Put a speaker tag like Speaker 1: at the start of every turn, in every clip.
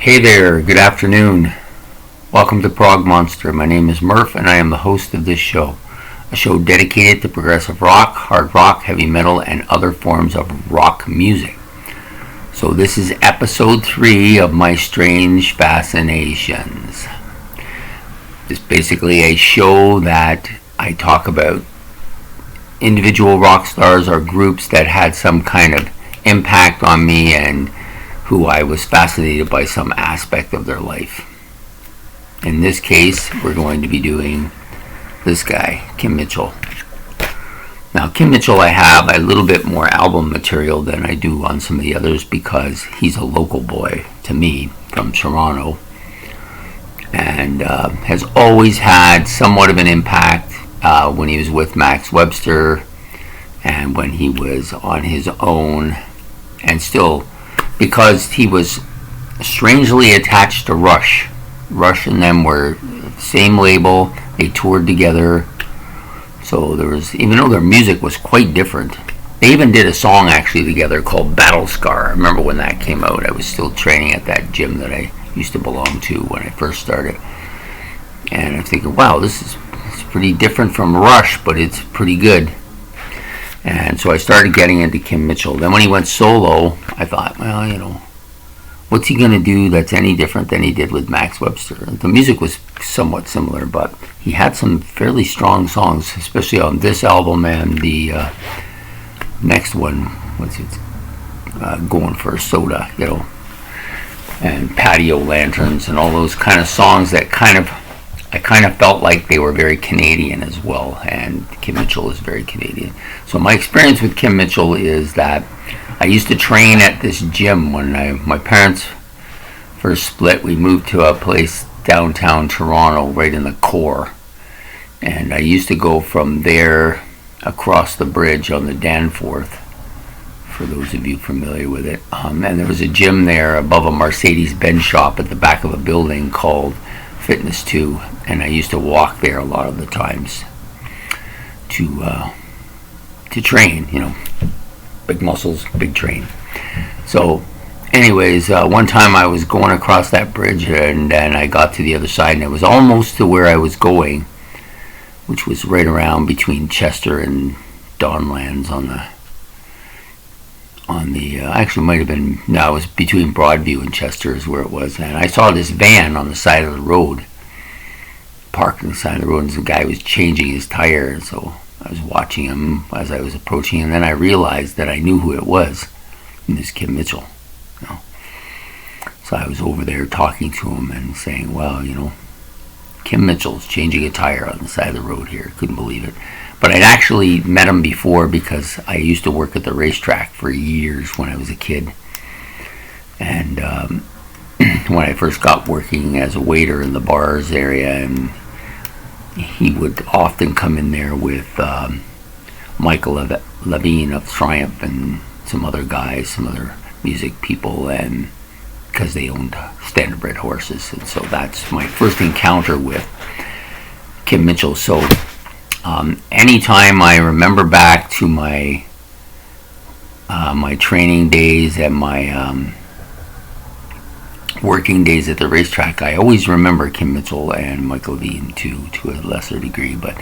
Speaker 1: Hey there, good afternoon. Welcome to Prog Monster. My name is Murph and I am the host of this show. A show dedicated to progressive rock, hard rock, heavy metal, and other forms of rock music. So this is episode 3 of my strange Fascinations. It's basically a show that I talk about individual rock stars or groups that had some kind of impact on me and who I was fascinated by some aspect of their life. In this case, we're going to be doing this guy, Kim Mitchell. Now, Kim Mitchell, I have a little bit more album material than I do on some of the others because he's a local boy to me from Toronto and has always had somewhat of an impact when he was with Max Webster and when he was on his own, and still because he was strangely attached to Rush. Rush and them were the same label. They toured together. So there was, even though their music was quite different, they even did a song actually together called Battle Scar. I remember when that came out. I was still training at that gym that I used to belong to when I first started. And I'm thinking, wow, it's pretty different from Rush, but it's pretty good. And so I started getting into Kim Mitchell. Then when he went solo, I thought, well, what's he going to do that's any different than he did with Max Webster? The music was somewhat similar, but he had some fairly strong songs, especially on this album and the next one, Going for a Soda, and Patio Lanterns and all those kind of songs that I kind of felt like they were very Canadian as well, and Kim Mitchell is very Canadian. So my experience with Kim Mitchell is that I used to train at this gym when my parents first split. We moved to a place downtown Toronto, right in the core, and I used to go from there across the bridge on the Danforth, for those of you familiar with it. And there was a gym there above a Mercedes-Benz shop at the back of a building called Fitness 2, and I used to walk there a lot of the times to train, big muscles, big train. So anyways, one time I was going across that bridge and then I got to the other side and it was almost to where I was going, which was right around between Chester and Donlands actually might have been, no, it was between Broadview and Chester is where it was, and I saw this van on the side of the road, parked on the side of the road, and the guy was changing his tire, and so I was watching him as I was approaching, and then I realized that I knew who it was, and this Kim Mitchell, So I was over there talking to him and saying, well, Kim Mitchell's changing a tire on the side of the road here, couldn't believe it. But I'd actually met him before because I used to work at the racetrack for years when I was a kid. And when I first got working as a waiter in the bars area, and he would often come in there with Michael Levine of Triumph and some other guys, some other music people, and because they owned standardbred horses. And so that's my first encounter with Kim Mitchell. So anytime I remember back to my training days and my working days at the racetrack, I always remember Kim Mitchell and Michael Levine to a lesser degree. But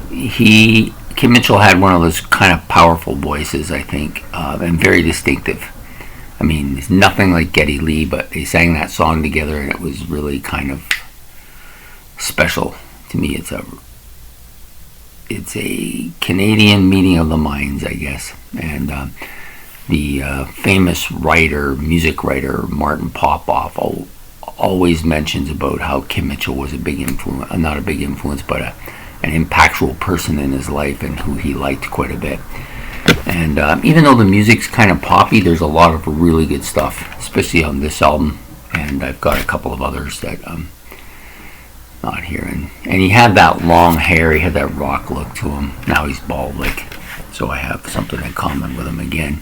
Speaker 1: Kim Mitchell had one of those kind of powerful voices, I think, and very distinctive. I mean, it's nothing like Geddy Lee, but they sang that song together and it was really kind of special. To me, it's a Canadian meeting of the minds, I guess. And the famous music writer, Martin Popoff, always mentions about how Kim Mitchell was a big influence, not a big influence, but an impactful person in his life and who he liked quite a bit. And even though the music's kind of poppy, there's a lot of really good stuff, especially on this album. And I've got a couple of others that not here. And he had that long hair, he had that rock look to him. Now he's bald, so I have something in common with him again.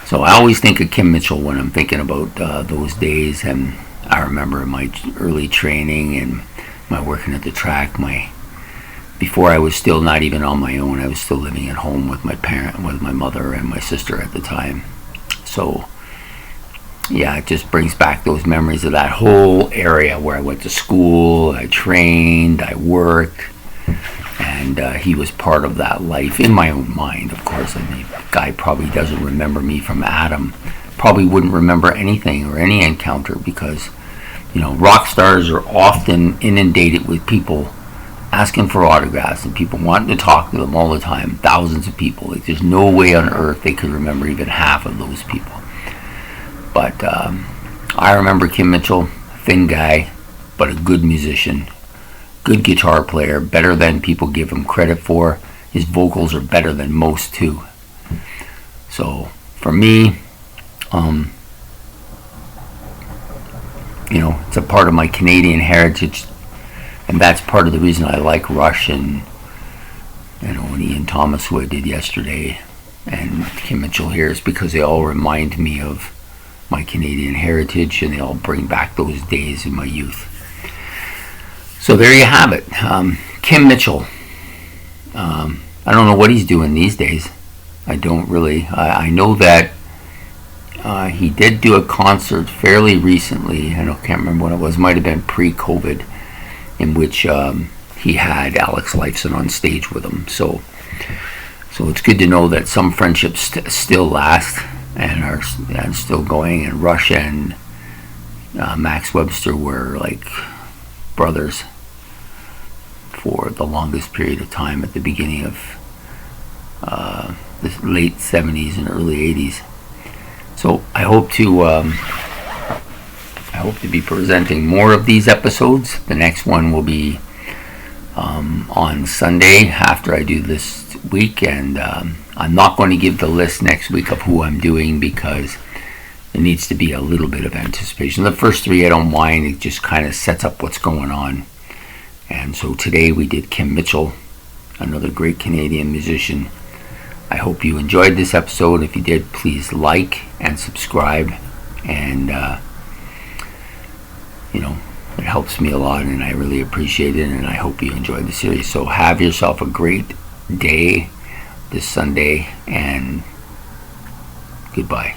Speaker 1: So I always think of Kim Mitchell when I'm thinking about those days. And I remember my early training and my working at the track, before I was still not even on my own. I was still living at home with my mother and my sister at the time. So yeah, it just brings back those memories of that whole area where I went to school, I trained, I worked, and he was part of that life in my own mind, of course. I mean, the guy probably doesn't remember me from Adam, probably wouldn't remember anything or any encounter because, rock stars are often inundated with people asking for autographs and people wanting to talk to them all the time, thousands of people. Like, there's no way on earth they could remember even half of those people. But I remember Kim Mitchell, thin guy, but a good musician, good guitar player, better than people give him credit for. His vocals are better than most too. So for me, it's a part of my Canadian heritage, and that's part of the reason I like Rush and Ian Thomas, who I did yesterday, and Kim Mitchell here, is because they all remind me of my Canadian heritage, and they all bring back those days in my youth. So there you have it. Kim Mitchell. I don't know what he's doing these days. I don't really. I know that he did do a concert fairly recently. I can't remember when it was. Might have been pre-COVID, in which he had Alex Lifeson on stage with him. So it's good to know that some friendships still last and are still going. And Rush and Max Webster were like brothers for the longest period of time at the beginning of the late 70s and early 80s. So I hope to be presenting more of these episodes. The next one will be on Sunday after I do this week, and I'm not going to give the list next week of who I'm doing because it needs to be a little bit of anticipation. The first three I don't mind. It just kind of sets up what's going on. And so today we did Kim Mitchell, another great Canadian musician. I hope you enjoyed this episode. If you did, please like and subscribe, and it helps me a lot, and I really appreciate it, and I hope you enjoyed the series. So have yourself a great day this Sunday, and goodbye.